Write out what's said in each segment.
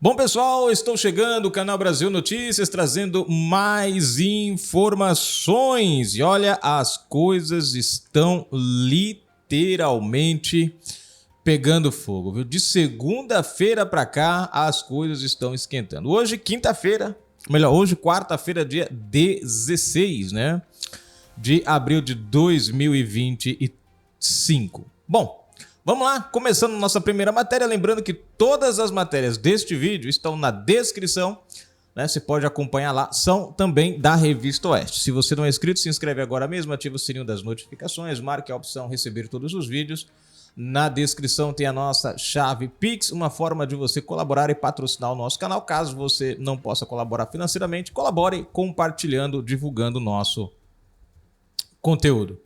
Bom, pessoal, estou chegando, o Canal Brasil Notícias, trazendo mais informações. E olha, as coisas estão literalmente pegando fogo, viu? De segunda-feira para cá, as coisas estão esquentando. Hoje, quinta-feira, hoje, quarta-feira, dia 16, né? De abril de 2025. Bom, vamos lá, começando nossa primeira matéria, lembrando que todas as matérias deste vídeo estão na descrição, né? Você pode acompanhar lá, são também da Revista Oeste. Se você não é inscrito, se inscreve agora mesmo, ativa o sininho das notificações, marque a opção receber todos os vídeos. Na descrição tem a nossa chave Pix, uma forma de você colaborar e patrocinar o nosso canal. Caso você não possa colaborar financeiramente, colabore compartilhando, divulgando o nosso conteúdo.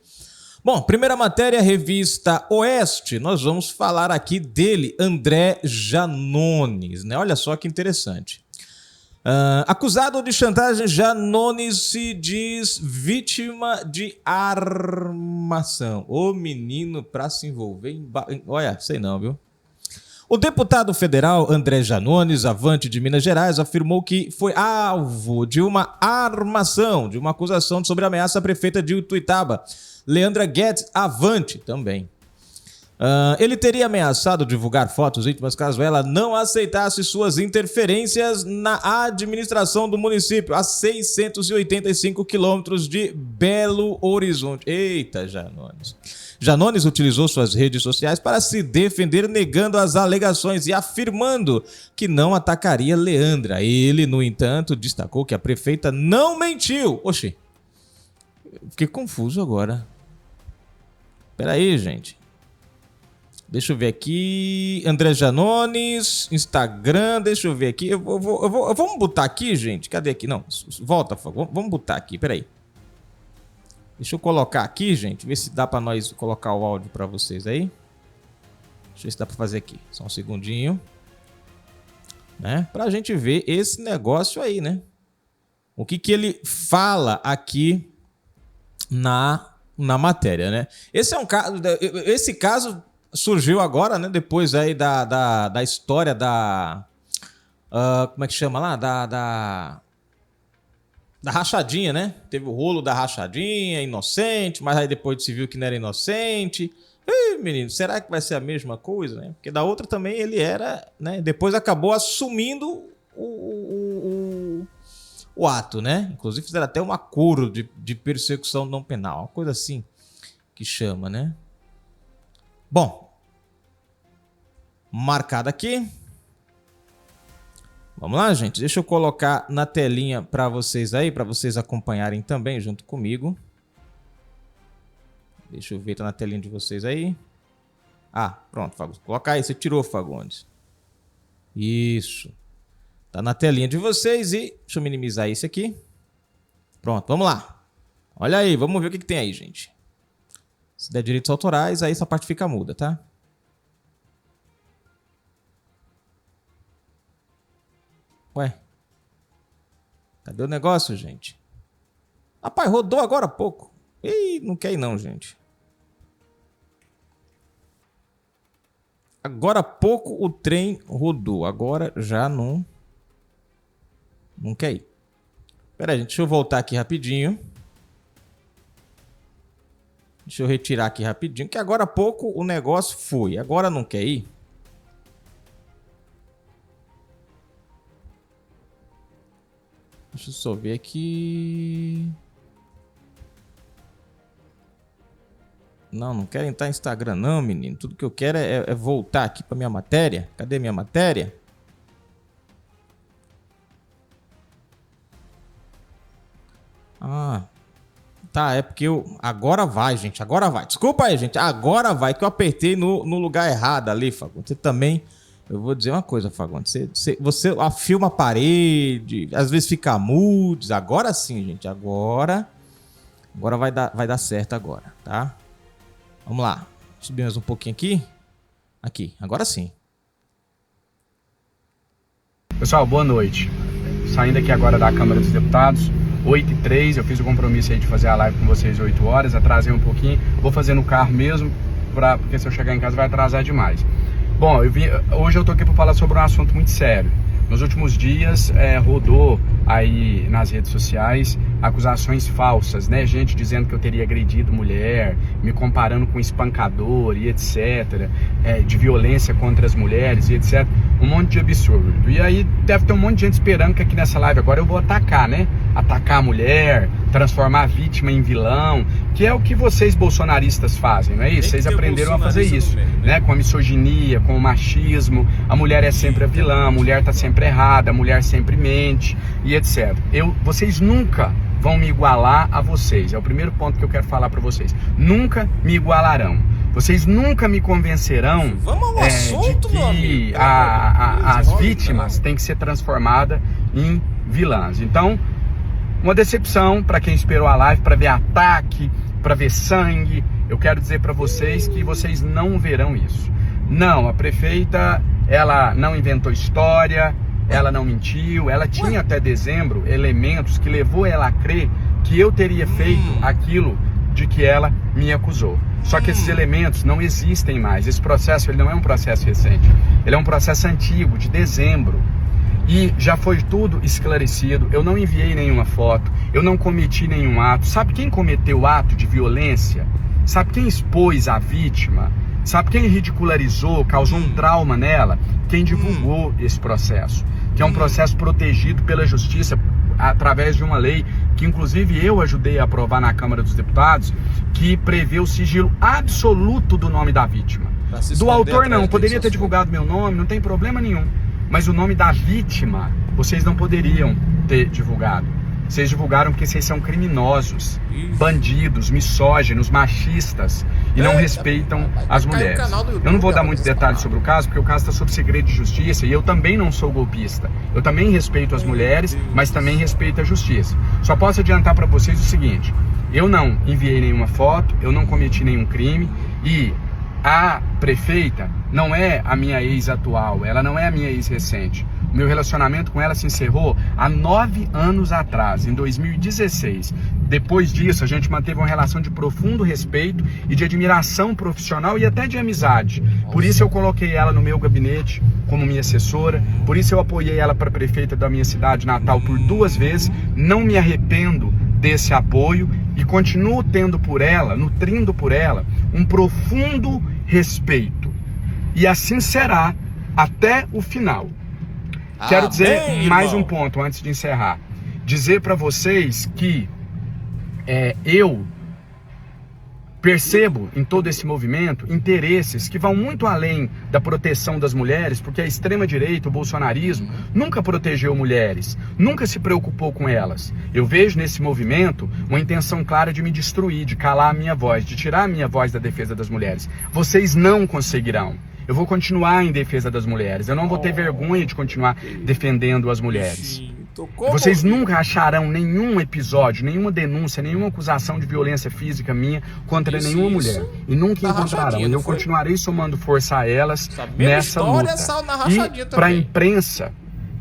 Bom, primeira matéria, Revista Oeste. Nós vamos falar aqui dele, André Janones, né? Olha só que interessante. Acusado de chantagem, Janones se diz vítima de armação. Ô menino pra se envolver em... Olha, sei não, viu? O deputado federal André Janones, avante de Minas Gerais, afirmou que foi alvo de uma armação, de uma acusação sobre ameaça à prefeita de Ituiutaba, Leandra Guedes, avante também. Ele teria ameaçado divulgar fotos íntimas caso ela não aceitasse suas interferências na administração do município, a 685 quilômetros de Belo Horizonte. Eita, Janones. Janones utilizou suas redes sociais para se defender, negando as alegações e afirmando que não atacaria Leandra. Ele, no entanto, destacou que a prefeita não mentiu. Oxi, fiquei confuso agora. Peraí, gente. Deixa eu ver aqui. André Janones, Instagram, deixa eu ver aqui. Vamos botar aqui, gente. Cadê aqui? Não, volta, vamos botar aqui, peraí. Deixa eu colocar aqui, gente. Ver se dá pra nós colocar o áudio pra vocês aí. Deixa eu ver se dá pra fazer aqui. Só um segundinho. Né? Pra gente ver esse negócio aí, né? O que ele fala aqui na matéria, né? Esse é um caso... Esse caso surgiu agora, né? Depois aí da história da... como é que chama lá? Da rachadinha, né? Teve o rolo da rachadinha, inocente, mas aí depois se viu que não era inocente. Ih, menino, será que vai ser a mesma coisa, né? Porque da outra também ele era, né? Depois acabou assumindo o ato, né? Inclusive fizeram até um acordo de persecução não penal, uma coisa assim que chama, né? Bom, marcado aqui. Vamos lá, gente. Deixa eu colocar na telinha para vocês aí, para vocês acompanharem também junto comigo. Deixa eu ver, tá na telinha de vocês aí. Ah, pronto, Fagundes. Coloca aí, você tirou, Fagundes. Isso. Tá na telinha de vocês e... Deixa eu minimizar isso aqui. Pronto, vamos lá. Olha aí, vamos ver o que tem aí, gente. Se der direitos autorais, aí essa parte fica muda, tá? Ué? Cadê o negócio, gente? Rapaz, rodou agora há pouco. Ih, não quer ir não, gente. Agora há pouco o trem rodou. Agora já não quer ir. Pera aí, gente. Deixa eu voltar aqui rapidinho. Deixa eu retirar aqui rapidinho. Que agora há pouco o negócio foi. Agora não quer ir. Deixa eu só ver aqui. Não quero entrar no Instagram não, menino. Tudo que eu quero é voltar aqui para minha matéria. Cadê minha matéria? Ah, tá, é porque eu... Agora vai, gente, agora vai. Desculpa aí, gente, agora vai, que eu apertei no lugar errado ali, Fagundes. Você também... Eu vou dizer uma coisa, Fagundes. Você afilma a parede, às vezes fica mudo. Agora sim, gente. Agora vai dar certo agora, tá? Vamos lá. Subir mais um pouquinho aqui. Aqui, agora sim. Pessoal, boa noite. Saindo aqui agora da Câmara dos Deputados, 8h03. Eu fiz o compromisso aí de fazer a live com vocês 8 horas. Atrasei um pouquinho. Vou fazer no carro mesmo, porque se eu chegar em casa vai atrasar demais. Bom, hoje eu tô aqui para falar sobre um assunto muito sério. Nos últimos dias rodou aí nas redes sociais acusações falsas, né? Gente dizendo que eu teria agredido mulher, me comparando com espancador e etc, de violência contra as mulheres e etc, um monte de absurdo. E aí deve ter um monte de gente esperando que aqui nessa live agora eu vou atacar, né? Atacar a mulher, transformar a vítima em vilão, que é o que vocês bolsonaristas fazem, não é isso? Vocês aprenderam a fazer isso, né? Com a misoginia, com o machismo, a mulher é sempre a vilã, a mulher tá sempre errada, a mulher sempre mente e etc. Vocês nunca vão me igualar a vocês, é o primeiro ponto que eu quero falar para vocês. Nunca me igualarão. Vocês nunca me convencerão de que as vítimas têm que ser transformadas em vilãs. Então, uma decepção para quem esperou a live para ver ataque, para ver sangue. Eu quero dizer para vocês que vocês não verão isso. Não, a prefeita, ela não inventou história, ela não mentiu, ela tinha até dezembro elementos que levou ela a crer que eu teria feito aquilo de que ela me acusou. Só que esses elementos não existem mais. Esse processo, ele não é um processo recente, ele é um processo antigo, de dezembro. E já foi tudo esclarecido, eu não enviei nenhuma foto, eu não cometi nenhum ato. Sabe quem cometeu o ato de violência? Sabe quem expôs a vítima? Sabe quem ridicularizou, causou um trauma nela? Quem divulgou esse processo, que é um processo protegido pela justiça através de uma lei que inclusive eu ajudei a aprovar na Câmara dos Deputados, que prevê o sigilo absoluto do nome da vítima. Do autor não, poderia ter divulgado meu nome, não tem problema nenhum. Mas o nome da vítima, vocês não poderiam ter divulgado. Vocês divulgaram porque vocês são criminosos, bandidos, misóginos, machistas e não respeitam as mulheres. Eu não vou dar muitos detalhes sobre o caso, porque o caso está sob segredo de justiça e eu também não sou golpista. Eu também respeito as mulheres, mas também respeito a justiça. Só posso adiantar para vocês o seguinte: eu não enviei nenhuma foto, eu não cometi nenhum crime e a prefeita não é a minha ex atual, ela não é a minha ex recente. O meu relacionamento com ela se encerrou há 9 anos atrás, em 2016. Depois disso, a gente manteve uma relação de profundo respeito e de admiração profissional e até de amizade. Por isso eu coloquei ela no meu gabinete como minha assessora, por isso eu apoiei ela para prefeita da minha cidade natal por 2 vezes. Não me arrependo desse apoio e continuo tendo por ela, nutrindo por ela, um profundo respeito. E assim será até o final. Quero dizer mais um ponto antes de encerrar. Dizer para vocês que eu percebo em todo esse movimento interesses que vão muito além da proteção das mulheres, porque a extrema-direita, o bolsonarismo, nunca protegeu mulheres, nunca se preocupou com elas. Eu vejo nesse movimento uma intenção clara de me destruir, de calar a minha voz, de tirar a minha voz da defesa das mulheres. Vocês não conseguirão. Eu vou continuar em defesa das mulheres. Eu não vou ter vergonha de continuar defendendo as mulheres. Vocês nunca acharão nenhum episódio, nenhuma denúncia, nenhuma acusação de violência física minha contra nenhuma mulher. E nunca encontrarão. E eu continuarei somando força a elas nessa luta. E para a imprensa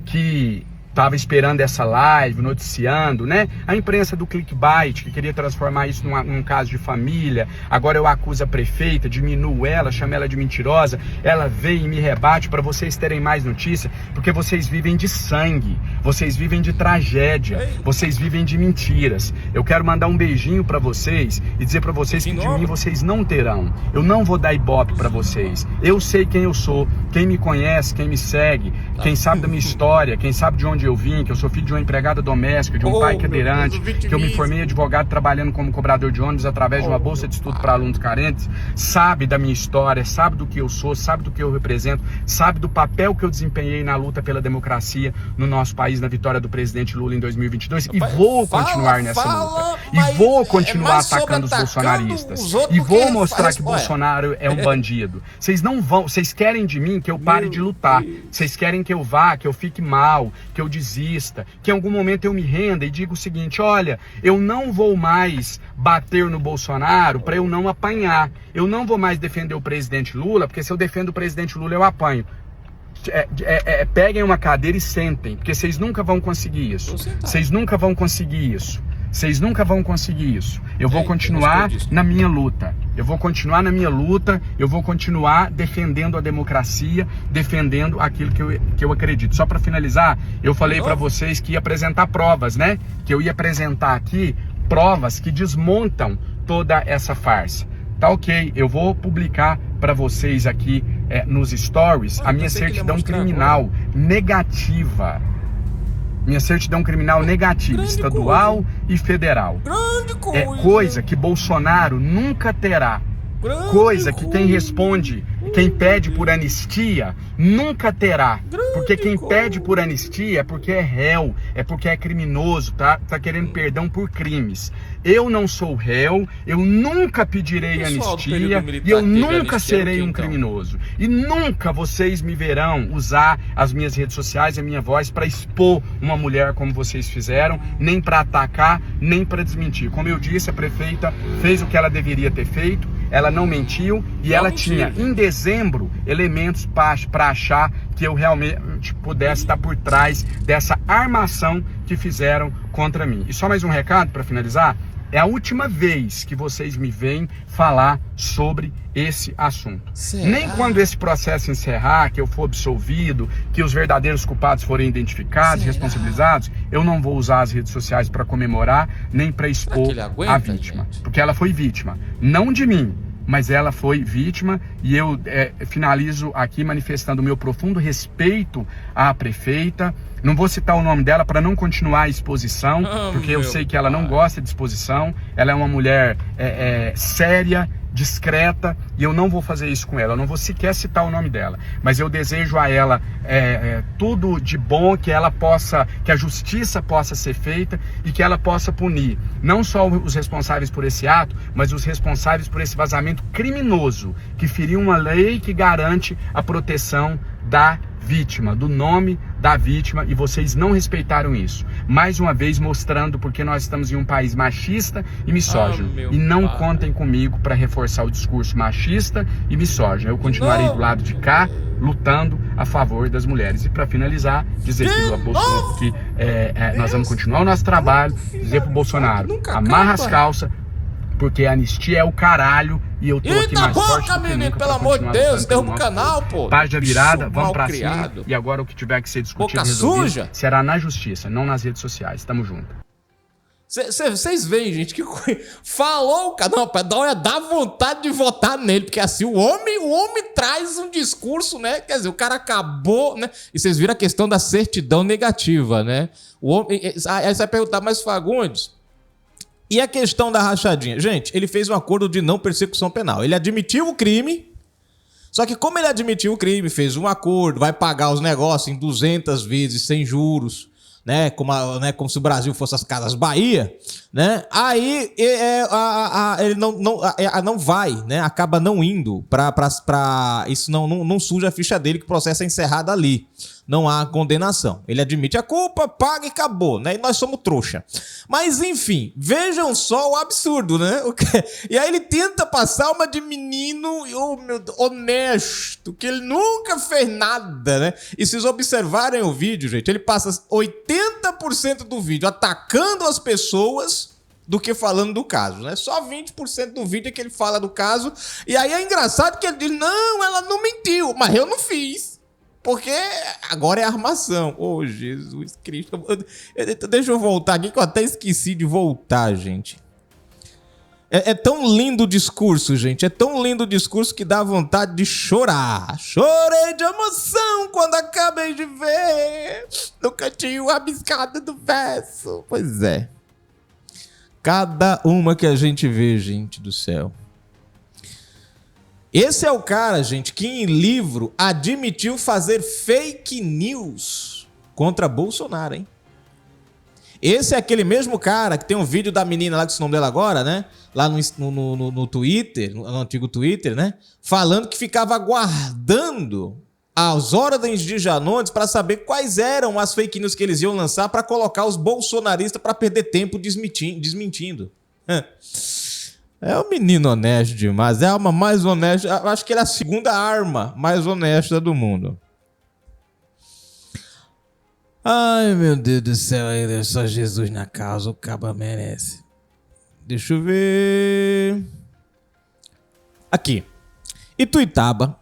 que estava esperando essa live, noticiando, né? A imprensa do clickbait, que queria transformar isso num caso de família. Agora eu acuso a prefeita, diminuo ela, chamo ela de mentirosa. Ela vem e me rebate para vocês terem mais notícia, porque vocês vivem de sangue, vocês vivem de tragédia, vocês vivem de mentiras. Eu quero mandar um beijinho para vocês e dizer para vocês que de mim vocês não terão. Eu não vou dar ibope para vocês. Eu sei quem eu sou, quem me conhece, quem me segue, quem sabe da minha história, quem sabe de onde eu vim, que eu sou filho de uma empregada doméstica, de um pai cadeirante, que eu me formei advogado trabalhando como cobrador de ônibus através de uma bolsa de estudo para alunos carentes, sabe da minha história, sabe do que eu sou, sabe do que eu represento, sabe do papel que eu desempenhei na luta pela democracia no nosso país, na vitória do presidente Lula em 2022, e vou continuar nessa luta, e vou continuar atacando os bolsonaristas, e vou mostrar que Bolsonaro é um bandido. Vocês não vão, vocês querem de mim que eu pare de lutar, vocês querem que eu vá, que eu fique mal, que eu desista, que em algum momento eu me renda e diga o seguinte: olha, eu não vou mais bater no Bolsonaro para eu não apanhar, eu não vou mais defender o presidente Lula, porque se eu defendo o presidente Lula eu apanho. Peguem uma cadeira e sentem, porque vocês nunca vão conseguir isso. Vocês nunca vão conseguir isso. Vocês nunca vão conseguir isso. Eu vou continuar na minha luta. Eu vou continuar na minha luta. Eu vou continuar defendendo a democracia, defendendo aquilo que eu acredito. Só para finalizar, eu falei para vocês que ia apresentar provas, né? Que eu ia apresentar aqui provas que desmontam toda essa farsa. Tá ok, eu vou publicar para vocês aqui nos stories a minha certidão criminal negativa. Minha certidão criminal negativa, estadual e federal. É coisa que Bolsonaro nunca terá. Coisa que quem responde, quem pede por anistia, nunca terá. Porque quem pede por anistia é porque é réu, é porque é criminoso, tá querendo perdão por crimes. Eu não sou réu, eu nunca pedirei anistia e eu nunca serei um criminoso. E nunca vocês me verão usar as minhas redes sociais, a minha voz, para expor uma mulher como vocês fizeram, nem para atacar, nem para desmentir. Como eu disse, a prefeita fez o que ela deveria ter feito, ela não mentiu e ela tinha, em dezembro, elementos para achar que eu realmente pudesse estar por trás dessa armação que fizeram contra mim. E só mais um recado para finalizar. É a última vez que vocês me veem falar sobre esse assunto. Nem quando esse processo encerrar, que eu for absolvido, que os verdadeiros culpados forem identificados, responsabilizados, eu não vou usar as redes sociais para comemorar, nem para expor a vítima. Gente? Porque ela foi vítima, não de mim, mas ela foi vítima, e eu finalizo aqui manifestando o meu profundo respeito à prefeita. Não vou citar o nome dela para não continuar a exposição, porque eu sei que ela não gosta de exposição. Ela é uma mulher séria, discreta, e eu não vou fazer isso com ela. Eu não vou sequer citar o nome dela, mas eu desejo a ela tudo de bom, que a justiça possa ser feita e que ela possa punir não só os responsáveis por esse ato, mas os responsáveis por esse vazamento criminoso que feriu uma lei que garante a proteção da vítima, do nome da vítima, e vocês não respeitaram isso. Mais uma vez mostrando porque nós estamos em um país machista e misógino. E não contem comigo para reforçar o discurso machista e misógino. Eu continuarei do lado de cá, lutando a favor das mulheres. E para finalizar, dizer que nós vamos continuar o nosso trabalho, dizer pro Bolsonaro, amarra as calças, porque a anistia é o caralho. E eu tô aqui mais forte do que nunca, pelo amor de Deus, derruba o canal, pô. Página virada, vamos pra cima. E agora o que tiver que ser discutido e resolvido será na justiça, não nas redes sociais. Tamo junto. Vocês veem, gente, que falou, não, dá vontade de votar nele, porque assim, o homem traz um discurso, né? Quer dizer, o cara acabou, né? E vocês viram a questão da certidão negativa, né? Aí você vai perguntar, mas Fagundes, e a questão da rachadinha? Gente, ele fez um acordo de não persecução penal. Ele admitiu o crime, só que como ele admitiu o crime, fez um acordo, vai pagar os negócios em 200 vezes, sem juros, né? Como se o Brasil fosse as Casas Bahia, né? Aí ele não vai, né? Acaba não indo para isso, não suja a ficha dele, que o processo é encerrado ali. Não há condenação. Ele admite a culpa, paga e acabou, né? E nós somos trouxa. Mas, enfim, vejam só o absurdo, né? E aí ele tenta passar uma de menino honesto, que ele nunca fez nada, né? E se vocês observarem o vídeo, gente, ele passa 80% do vídeo atacando as pessoas do que falando do caso, né? Só 20% do vídeo é que ele fala do caso. E aí é engraçado que ele diz, não, ela não mentiu, mas eu não fiz. Porque agora é armação. Oh, Jesus Cristo. Deixa eu voltar aqui, que eu até esqueci de voltar, gente. É tão lindo o discurso, gente. É tão lindo o discurso que dá vontade de chorar. Chorei de emoção quando acabei de ver no cantinho rabiscado do verso. Pois é. Cada uma que a gente vê, gente do céu. Esse é o cara, gente, que em livro admitiu fazer fake news contra Bolsonaro, hein? Esse é aquele mesmo cara que tem um vídeo da menina lá, que é o nome dela agora, né? Lá no Twitter, no antigo Twitter, né? Falando que ficava aguardando as ordens de Janones para saber quais eram as fake news que eles iam lançar para colocar os bolsonaristas para perder tempo desmentindo. É um menino honesto demais. É a alma mais honesta. Eu acho que ele é a segunda arma mais honesta do mundo. Ai, meu Deus do céu, ainda é só Jesus na causa, o caba merece. Deixa eu ver. Aqui. Ituiutaba.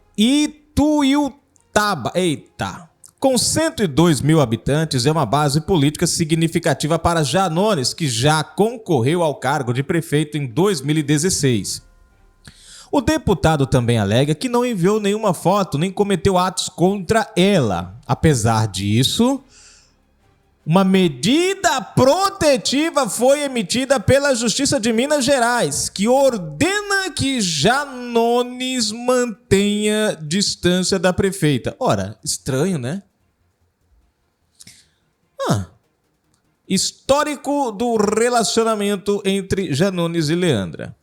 Eita. Com 102 mil habitantes, é uma base política significativa para Janones, que já concorreu ao cargo de prefeito em 2016. O deputado também alega que não enviou nenhuma foto nem cometeu atos contra ela. Apesar disso, uma medida protetiva foi emitida pela Justiça de Minas Gerais, que ordena que Janones mantenha distância da prefeita. Ora, estranho, né? Histórico do relacionamento entre Janones e Leandra.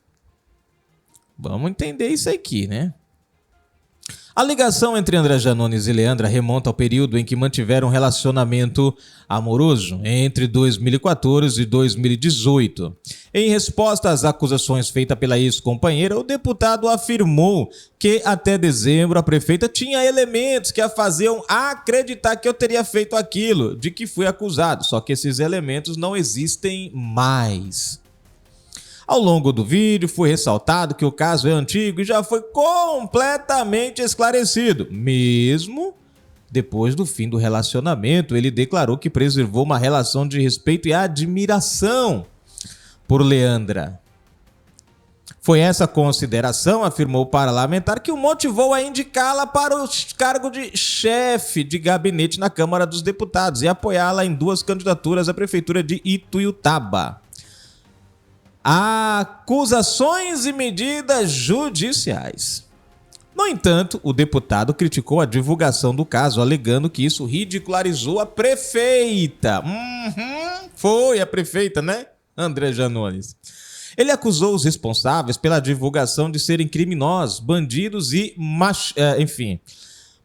Vamos entender isso aqui, né? A ligação entre André Janones e Leandra remonta ao período em que mantiveram um relacionamento amoroso entre 2014 e 2018. Em resposta às acusações feitas pela ex-companheira, o deputado afirmou que até dezembro a prefeita tinha elementos que a faziam acreditar que eu teria feito aquilo de que fui acusado, só que esses elementos não existem mais. Ao longo do vídeo foi ressaltado que o caso é antigo e já foi completamente esclarecido. Mesmo depois do fim do relacionamento, ele declarou que preservou uma relação de respeito e admiração por Leandra. Foi essa consideração, afirmou o parlamentar, que o motivou a indicá-la para o cargo de chefe de gabinete na Câmara dos Deputados e apoiá-la em 2 candidaturas à prefeitura de Ituiutaba. Acusações e medidas judiciais. No entanto, o deputado criticou a divulgação do caso, alegando que isso ridicularizou a prefeita. Foi a prefeita, né? André Janones. Ele acusou os responsáveis pela divulgação de serem criminosos, bandidos e enfim.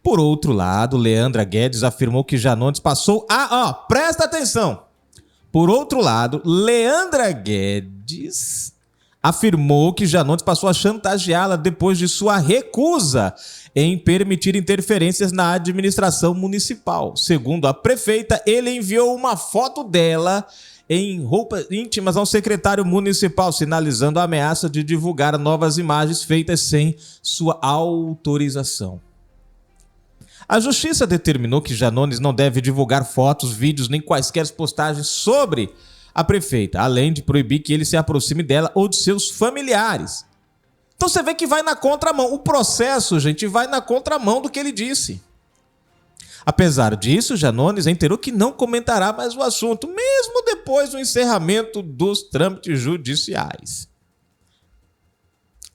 Por outro lado, Leandra Guedes afirmou que Janones passou a... presta atenção! Por outro lado, Leandra Guedes afirmou que Janones passou a chantageá-la depois de sua recusa em permitir interferências na administração municipal. Segundo a prefeita, ele enviou uma foto dela em roupas íntimas ao secretário municipal, sinalizando a ameaça de divulgar novas imagens feitas sem sua autorização. A justiça determinou que Janones não deve divulgar fotos, vídeos nem quaisquer postagens sobre a prefeita, além de proibir que ele se aproxime dela ou de seus familiares. Então você vê que vai na contramão. O processo, gente, vai na contramão do que ele disse. Apesar disso, Janones reiterou que não comentará mais o assunto, mesmo depois do encerramento dos trâmites judiciais.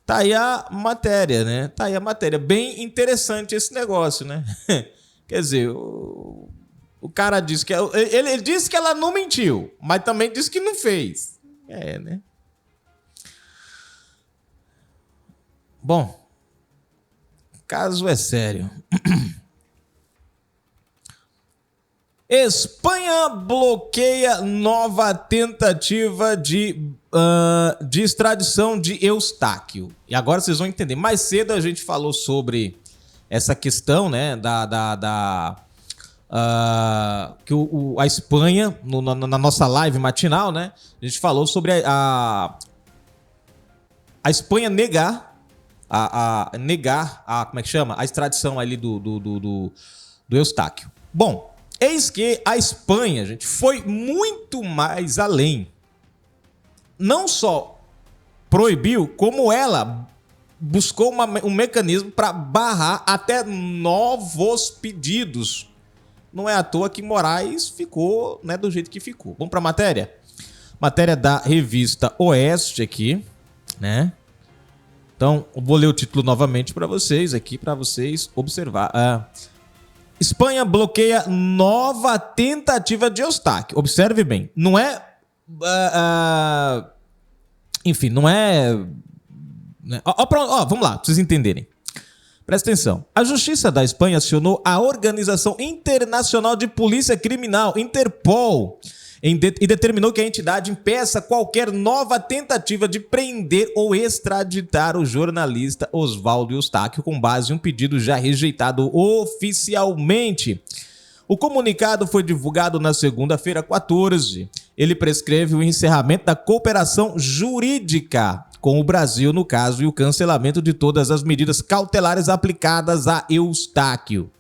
Tá aí a matéria, né? Tá aí a matéria. Bem interessante esse negócio, né? Quer dizer, o cara disse que... Ele disse que ela não mentiu, mas também disse que não fez. Né? Bom, o caso é sério. Espanha bloqueia nova tentativa de extradição de Eustáquio. E agora vocês vão entender. Mais cedo a gente falou sobre essa questão, né, que a Espanha, na nossa live matinal, né, a gente falou sobre a Espanha negar como é que chama? A extradição ali do Eustáquio. Bom, eis que a Espanha, gente, foi muito mais além. Não só proibiu, como ela buscou um mecanismo para barrar até novos pedidos. Não é à toa que Moraes ficou, né, do jeito que ficou. Vamos para a matéria? Matéria da revista Oeste aqui, né? Então, eu vou ler o título novamente para vocês aqui, para vocês observar. Espanha bloqueia nova tentativa de Eustáquio. Observe bem, não é... enfim, não é... vamos lá, pra vocês entenderem. Presta atenção. A Justiça da Espanha acionou a Organização Internacional de Polícia Criminal, Interpol, e determinou que a entidade impeça qualquer nova tentativa de prender ou extraditar o jornalista Oswaldo Eustáquio com base em um pedido já rejeitado oficialmente. O comunicado foi divulgado na segunda-feira, 14. Ele prescreve o encerramento da cooperação jurídica com o Brasil, no caso, e o cancelamento de todas as medidas cautelares aplicadas a Eustáquio.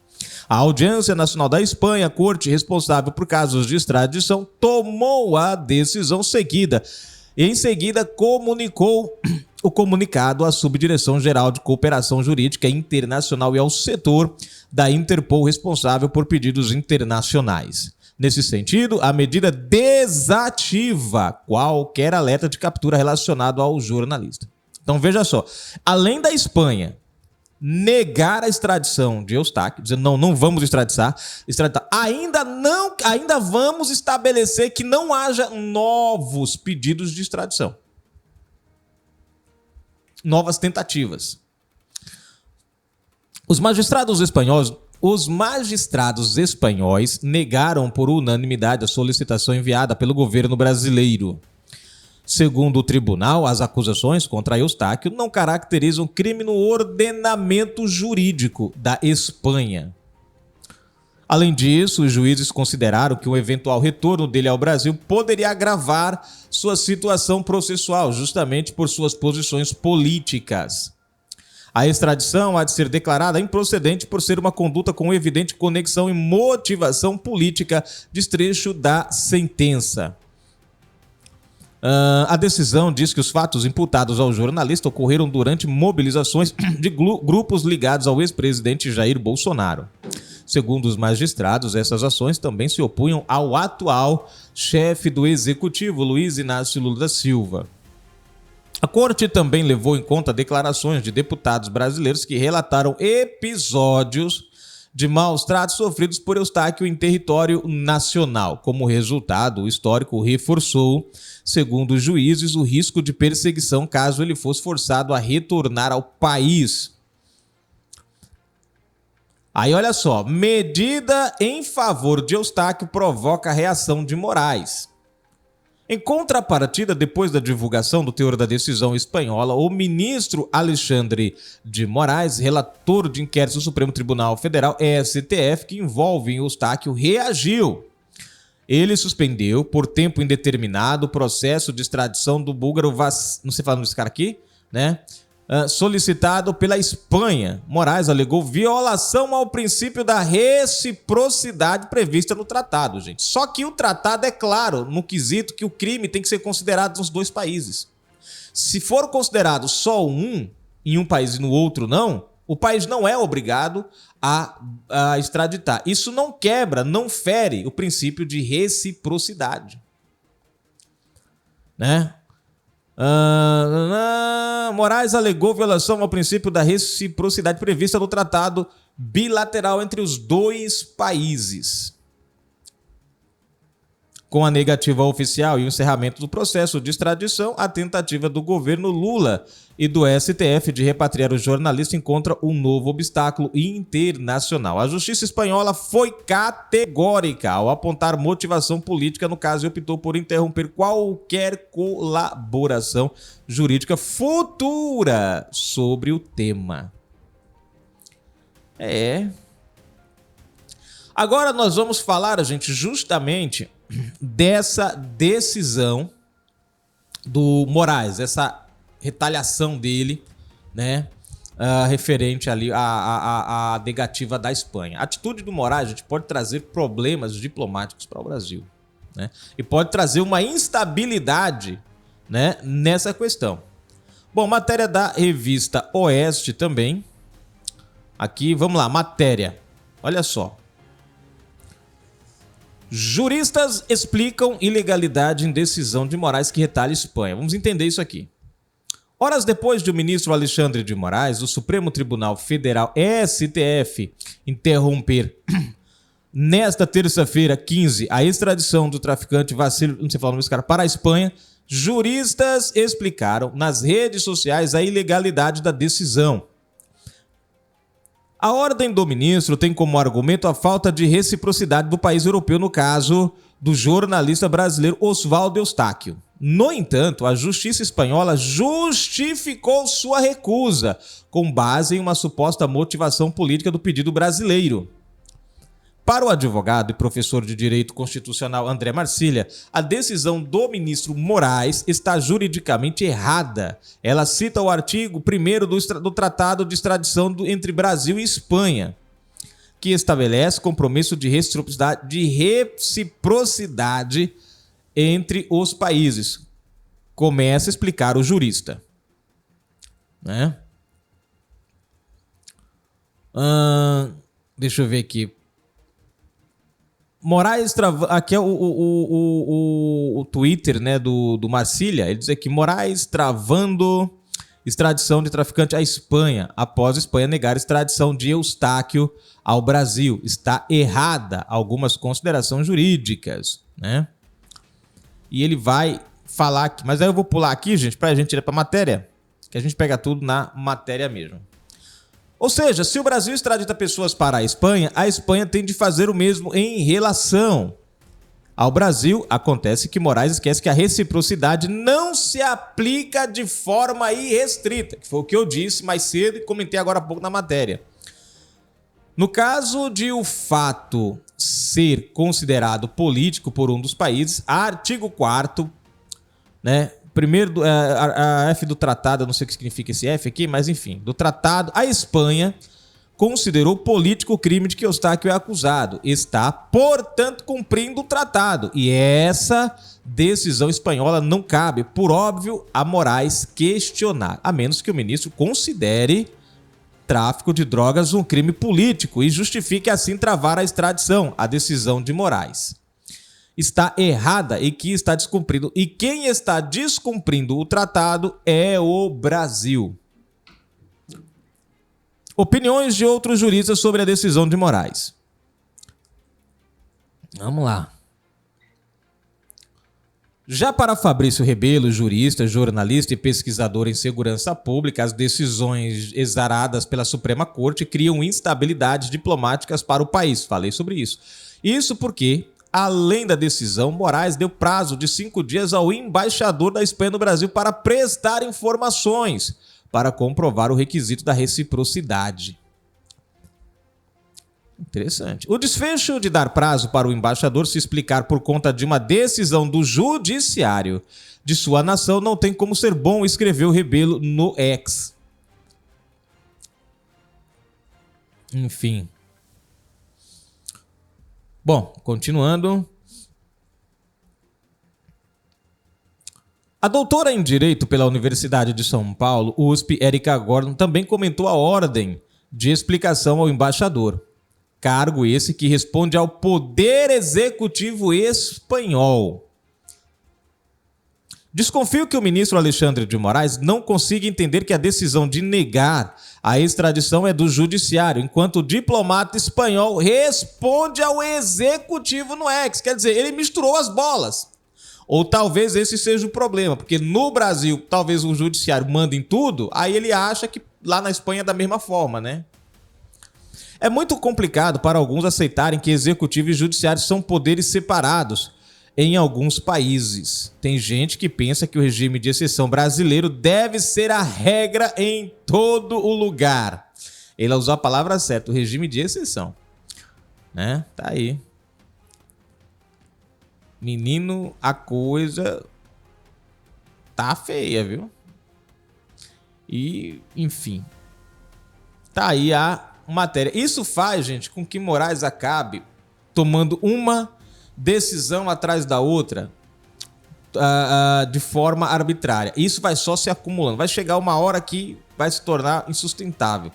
A Audiência Nacional da Espanha, a corte responsável por casos de extradição, tomou a decisão seguida. Em seguida, comunicou o comunicado à Subdireção-Geral de Cooperação Jurídica Internacional e ao setor da Interpol responsável por pedidos internacionais. Nesse sentido, a medida desativa qualquer alerta de captura relacionado ao jornalista. Então veja só, além da Espanha negar a extradição de Eustáquio, dizendo não vamos extraditar, ainda vamos estabelecer que não haja novos pedidos de extradição. Novas tentativas. Os magistrados espanhóis negaram por unanimidade a solicitação enviada pelo governo brasileiro. Segundo o tribunal, as acusações contra Eustáquio não caracterizam crime no ordenamento jurídico da Espanha. Além disso, os juízes consideraram que o eventual retorno dele ao Brasil poderia agravar sua situação processual, justamente por suas posições políticas. A extradição há de ser declarada improcedente por ser uma conduta com evidente conexão e motivação política, desfecho da sentença. A decisão diz que os fatos imputados ao jornalista ocorreram durante mobilizações de grupos ligados ao ex-presidente Jair Bolsonaro. Segundo os magistrados, essas ações também se opunham ao atual chefe do executivo, Luiz Inácio Lula da Silva. A corte também levou em conta declarações de deputados brasileiros que relataram episódios de maus tratos sofridos por Eustáquio em território nacional. Como resultado, o histórico reforçou, segundo os juízes, o risco de perseguição caso ele fosse forçado a retornar ao país. Aí olha só, medida em favor de Eustáquio provoca reação de Moraes. Em contrapartida, depois da divulgação do teor da decisão espanhola, o ministro Alexandre de Moraes, relator de inquérito do Supremo Tribunal Federal, STF, que envolve Eustáquio, reagiu. Ele suspendeu, por tempo indeterminado, o processo de extradição do búlgaro não sei falar desse cara aqui, né? Solicitado pela Espanha. Moraes alegou violação ao princípio da reciprocidade prevista no tratado, gente. Só que o tratado é claro no quesito que o crime tem que ser considerado nos dois países. Se for considerado só um em um país e no outro não, o país não é obrigado a extraditar. Isso não quebra, não fere o princípio de reciprocidade, né? Moraes alegou violação ao princípio da reciprocidade prevista no tratado bilateral entre os dois países. Com a negativa oficial e o encerramento do processo de extradição, a tentativa do governo Lula e do STF de repatriar o jornalista encontra um novo obstáculo internacional. A justiça espanhola foi categórica ao apontar motivação política no caso e optou por interromper qualquer colaboração jurídica futura sobre o tema. Agora nós vamos falar, gente, justamente dessa decisão do Moraes, essa retaliação dele, né, referente ali à negativa da Espanha. A atitude do Moraes, gente, pode trazer problemas diplomáticos para o Brasil, né, e pode trazer uma instabilidade, né, nessa questão. Bom, matéria da revista Oeste também. Aqui, vamos lá, matéria. Olha só. Juristas explicam ilegalidade em decisão de Moraes que retalha Espanha. Vamos entender isso aqui. Horas depois de o ministro Alexandre de Moraes, o Supremo Tribunal Federal, STF, interromper nesta terça-feira, 15, a extradição do traficante Vacílio, não sei falar o nome desse cara, para a Espanha, juristas explicaram nas redes sociais a ilegalidade da decisão. A ordem do ministro tem como argumento a falta de reciprocidade do país europeu no caso do jornalista brasileiro Oswaldo Eustáquio. No entanto, a justiça espanhola justificou sua recusa com base em uma suposta motivação política do pedido brasileiro. Para o advogado e professor de Direito Constitucional André Marcília, a decisão do ministro Moraes está juridicamente errada. Ela cita o artigo 1º do Tratado de Extradição entre Brasil e Espanha, que estabelece compromisso de reciprocidade entre os países. Começa a explicar o jurista. Né? Deixa eu ver aqui. Moraes aqui é o Twitter, né, do Marcília. Ele diz aqui: Moraes travando extradição de traficante à Espanha, após a Espanha negar extradição de Eustáquio ao Brasil. Está errada algumas considerações jurídicas, né? E ele vai falar aqui, mas aí eu vou pular aqui, gente, pra gente ir pra matéria, que a gente pega tudo na matéria mesmo. Ou seja, se o Brasil extradita pessoas para a Espanha tem de fazer o mesmo em relação ao Brasil. Acontece que Moraes esquece que a reciprocidade não se aplica de forma irrestrita, que foi o que eu disse mais cedo e comentei agora há pouco na matéria. No caso de o fato ser considerado político por um dos países, artigo 4º, né? Primeiro, a F do tratado, eu não sei o que significa esse F aqui, mas enfim, do tratado, a Espanha considerou político o crime de que Eustáquio é acusado. Está, portanto, cumprindo o tratado. E essa decisão espanhola não cabe, por óbvio, a Moraes questionar, a menos que o ministro considere tráfico de drogas um crime político e justifique assim travar a extradição, a decisão de Moraes está errada e que está descumprindo. E quem está descumprindo o tratado é o Brasil. Opiniões de outros juristas sobre a decisão de Moraes. Vamos lá. Já para Fabrício Rebelo, jurista, jornalista e pesquisador em segurança pública, as decisões exaradas pela Suprema Corte criam instabilidades diplomáticas para o país. Falei sobre isso. Isso porque, além da decisão, Moraes deu prazo de 5 dias ao embaixador da Espanha no Brasil para prestar informações para comprovar o requisito da reciprocidade. Interessante. O desfecho de dar prazo para o embaixador se explicar por conta de uma decisão do judiciário de sua nação não tem como ser bom, escreveu Rebelo no X. Enfim. Bom, continuando. A doutora em Direito pela Universidade de São Paulo, USP, Érica Gordon, também comentou a ordem de explicação ao embaixador. Cargo esse que responde ao Poder Executivo espanhol. Desconfio que o ministro Alexandre de Moraes não consiga entender que a decisão de negar a extradição é do judiciário, enquanto o diplomata espanhol responde ao executivo no X. Quer dizer, ele misturou as bolas. Ou talvez esse seja o problema, porque no Brasil, talvez o judiciário manda em tudo, aí ele acha que lá na Espanha é da mesma forma, né? É muito complicado para alguns aceitarem que executivo e judiciário são poderes separados em alguns países. Tem gente que pensa que o regime de exceção brasileiro deve ser a regra em todo o lugar. Ele usou a palavra certa, o regime de exceção. Né? Tá aí. Menino, a coisa tá feia, viu? E, enfim. Tá aí a matéria. Isso faz, gente, com que Moraes acabe tomando uma decisão atrás da outra de forma arbitrária. Isso vai só se acumulando. Vai chegar uma hora que vai se tornar insustentável,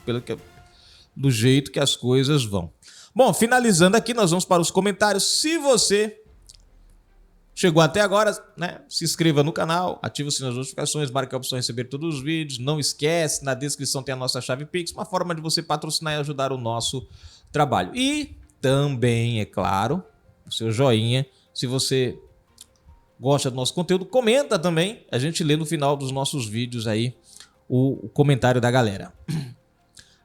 do jeito que as coisas vão. Bom, finalizando aqui, nós vamos para os comentários. Se você chegou até agora, né, se inscreva no canal, ative o sininho das notificações, marque a opção receber todos os vídeos. Não esquece, na descrição tem a nossa chave Pix, uma forma de você patrocinar e ajudar o nosso trabalho. E também, é claro, o seu joinha. Se você gosta do nosso conteúdo, comenta também. A gente lê no final dos nossos vídeos aí o comentário da galera.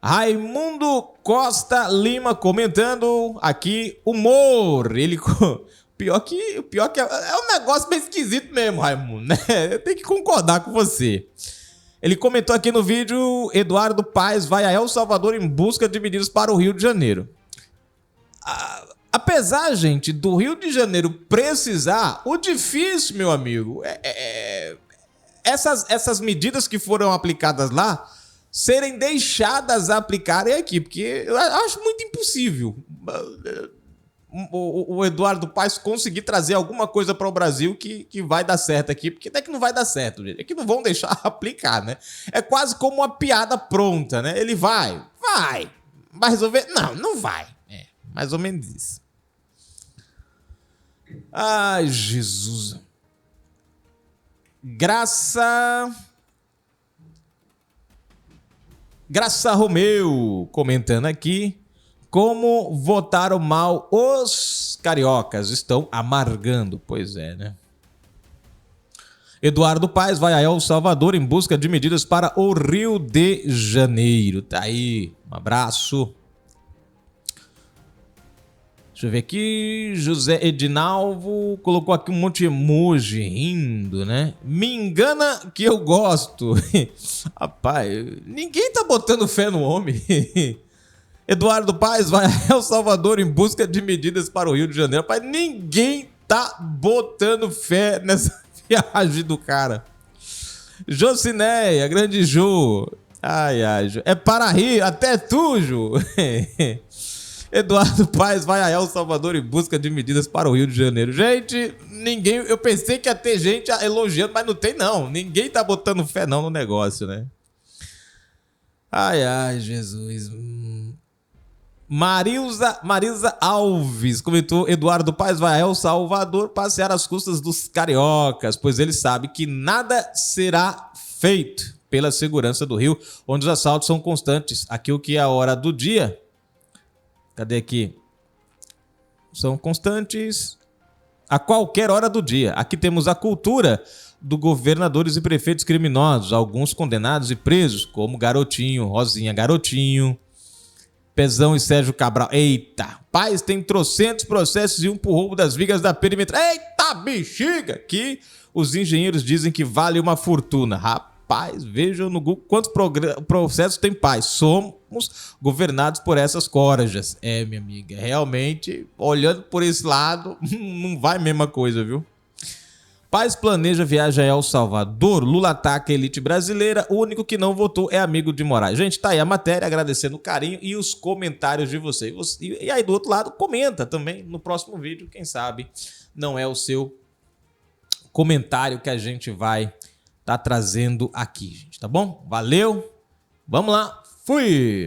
Raimundo Costa Lima comentando aqui, humor. Ele... Pior que é um negócio meio esquisito mesmo, Raimundo, né? Eu tenho que concordar com você. Ele comentou aqui no vídeo: Eduardo Paes vai a El Salvador em busca de medidas para o Rio de Janeiro. Apesar, gente, do Rio de Janeiro precisar, o difícil, meu amigo, essas medidas que foram aplicadas lá serem deixadas aplicarem aqui, porque eu acho muito impossível o Eduardo Paes conseguir trazer alguma coisa para o Brasil que vai dar certo aqui, porque até que não vai dar certo, gente. É que não vão deixar aplicar, né? É quase como uma piada pronta, né? Ele vai resolver? Não vai. É, mais ou menos isso. Ai, Jesus. Graça Romeu comentando aqui. Como votaram mal os cariocas, estão amargando. Pois é, né? Eduardo Paes vai a El Salvador em busca de medidas para o Rio de Janeiro. Tá aí, um abraço. Deixa eu ver aqui, José Edinalvo colocou aqui um monte de emoji rindo, né? Me engana que eu gosto. Rapaz, ninguém tá botando fé no homem. Eduardo Paes vai a El Salvador em busca de medidas para o Rio de Janeiro. Rapaz, ninguém tá botando fé nessa viagem do cara. Jocineia, grande Jô. Ai, Jô. É para rir, até tu, Jô. Eduardo Paes vai a El Salvador em busca de medidas para o Rio de Janeiro. Gente, eu pensei que ia ter gente elogiando, mas não tem não. Ninguém tá botando fé não no negócio, né? Ai, Jesus. Marisa Alves comentou: Eduardo Paes vai a El Salvador passear às custas dos cariocas, pois ele sabe que nada será feito pela segurança do Rio, onde os assaltos são constantes. Aqui o que é a hora do dia? Cadê aqui? São constantes a qualquer hora do dia. Aqui temos a cultura do governadores e prefeitos criminosos, alguns condenados e presos, como Garotinho, Rosinha Garotinho, Pezão e Sérgio Cabral. Eita, Paes tem trocentos processos e um por roubo das vigas da perimetral. Eita, bexiga! Que os engenheiros dizem que vale uma fortuna. Rapaz, vejam no Google quantos processos tem Paes. Somos governados por essas corjas. É, minha amiga, realmente, olhando por esse lado, não vai a mesma coisa, viu? Paes planeja viagem a El Salvador, Lula ataca a elite brasileira, o único que não votou é amigo de Moraes. Gente, tá aí a matéria, agradecendo o carinho e os comentários de vocês. E aí do outro lado, comenta também no próximo vídeo, quem sabe não é o seu comentário que a gente vai tá trazendo aqui, gente, tá bom? Valeu, vamos lá, fui!